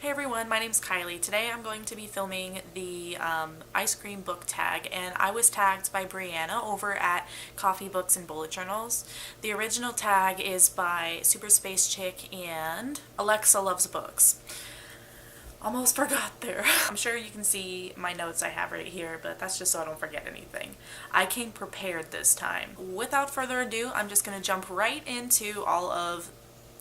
Hey everyone, my name's Kylie. Today I'm going to be filming the ice cream book tag, and I was tagged by Brianna over at Coffee Books and Bullet Journals. The original tag is by Super Space Chick and Alexa Loves Books. Almost forgot there. I'm sure you can see my notes I have right here, but that's just so I don't forget anything. I came prepared this time. Without further ado, I'm just going to jump right into all of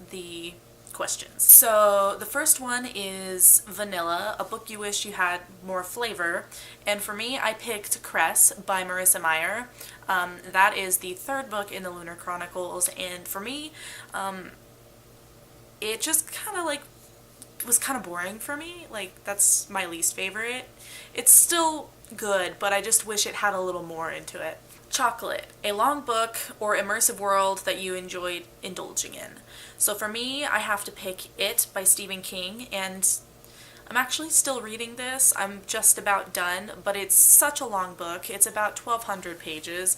the questions. So the first one is Vanilla, a book you wish you had more flavor. And for me, I picked Cress by Marissa Meyer. That is the third book in the Lunar Chronicles, and for me, it just kind of was kind of boring for me. Like, that's my least favorite. It's still good, but I just wish it had a little more into it. Chocolate, a long book or immersive world that you enjoyed indulging in. So for me, I have to pick It by Stephen King, and I'm actually still reading this. I'm just about done, but it's such a long book. It's about 1,200 pages,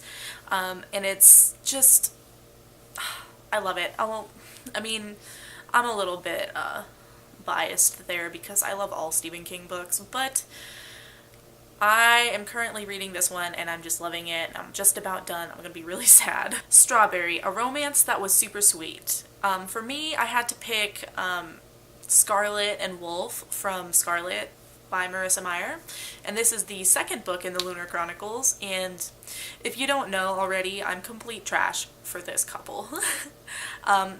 and it's just, I love it. I'm a little bit biased there because I love all Stephen King books, but I am currently reading this one and I'm just loving it. I'm just about done. I'm gonna be really sad. Strawberry, a romance that was super sweet. For me, I had to pick Scarlet and Wolf from Scarlet by Marissa Meyer, and this is the second book in the Lunar Chronicles, and if you don't know already, I'm complete trash for this couple.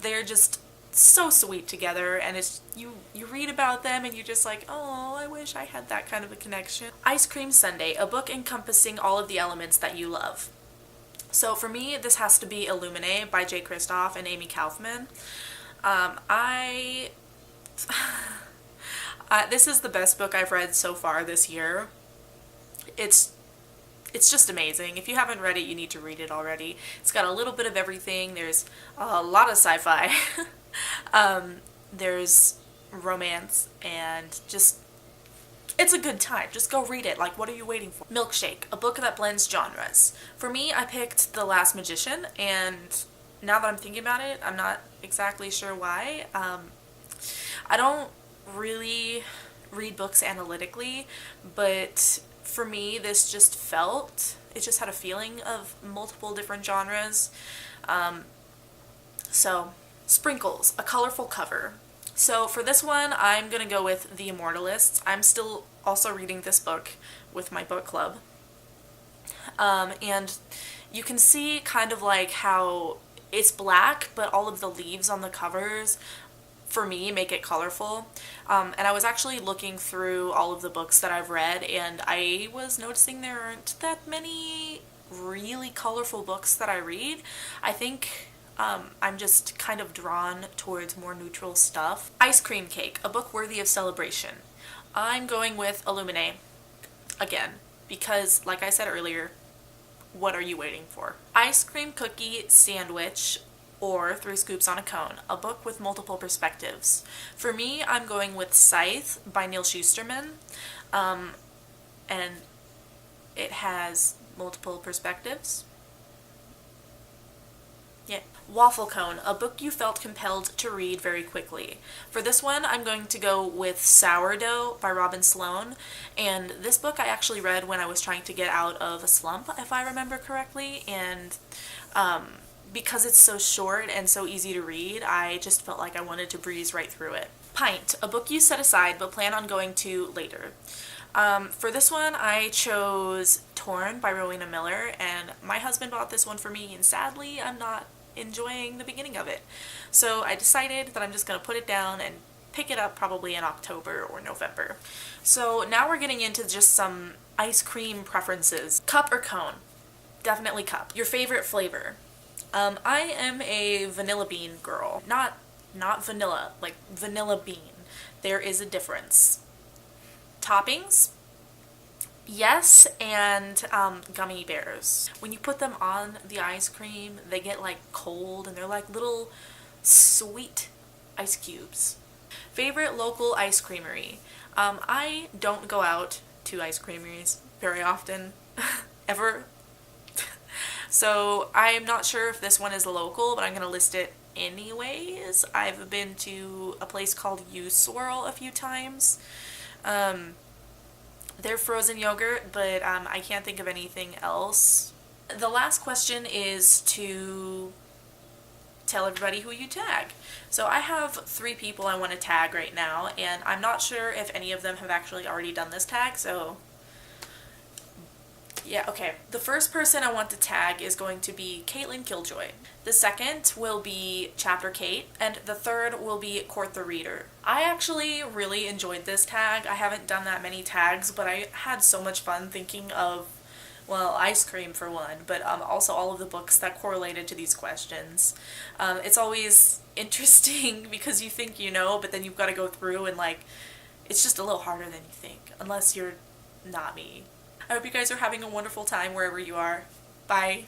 They're just so sweet together, and it's you read about them and you're just like, oh, I wish I had that kind of a connection. Ice Cream Sundae, a book encompassing all of the elements that you love. So for me, this has to be Illuminae by Jay Kristoff and Amy Kaufman. This is the best book I've read so far this year. It's just amazing. If you haven't read it, you need to read it already. It's got a little bit of everything. There's a lot of sci-fi. There's romance, and just, it's a good time. Just go read it. Like, what are you waiting for? Milkshake, a book that blends genres. For me, I picked The Last Magician, and now that I'm thinking about it, I'm not exactly sure why. I don't really read books analytically, but for me, this just it just had a feeling of multiple different genres. Sprinkles, a colorful cover. So for this one, I'm gonna go with The Immortalists. I'm still also reading this book with my book club. And you can see kind of like how it's black, but all of the leaves on the covers, for me, make it colorful. And I was actually looking through all of the books that I've read, and I was noticing there aren't that many really colorful books that I read. I think I'm just kind of drawn towards more neutral stuff. Ice Cream Cake, a book worthy of celebration. I'm going with Illuminae again, because like I said earlier, what are you waiting for? Ice Cream Cookie Sandwich, or Three Scoops on a Cone, a book with multiple perspectives. For me, I'm going with Scythe by Neal Shusterman, and it has multiple perspectives. Yeah. Waffle Cone, a book you felt compelled to read very quickly. For this one, I'm going to go with Sourdough by Robin Sloan, and this book I actually read when I was trying to get out of a slump, if I remember correctly, and because it's so short and so easy to read, I just felt like I wanted to breeze right through it. Pint, a book you set aside but plan on going to later. For this one, I chose Torn by Rowena Miller, and my husband bought this one for me, and sadly, I'm not enjoying the beginning of it. So I decided that I'm just going to put it down and pick it up probably in October or November. So now we're getting into just some ice cream preferences. Cup or cone? Definitely cup. Your favorite flavor? I am a vanilla bean girl. Not vanilla, like vanilla bean. There is a difference. Toppings? Yes, and gummy bears. When you put them on the ice cream, they get like cold and they're like little sweet ice cubes. Favorite local ice creamery? I don't go out to ice creameries very often, ever. So I'm not sure if this one is local, but I'm going to list it anyways. I've been to a place called U Swirl a few times. They're frozen yogurt, but I can't think of anything else. The last question is to tell everybody who you tag. So I have 3 people I want to tag right now, and I'm not sure if any of them have actually already done this tag, so yeah, okay. The first person I want to tag is going to be Caitlin Killjoy. The second will be Chapter Kate, and the third will be Court the Reader. I actually really enjoyed this tag. I haven't done that many tags, but I had so much fun thinking of, well, ice cream for one, but also all of the books that correlated to these questions. It's always interesting because you think you know, but then you've got to go through and like, it's just a little harder than you think, unless you're not me. I hope you guys are having a wonderful time wherever you are. Bye.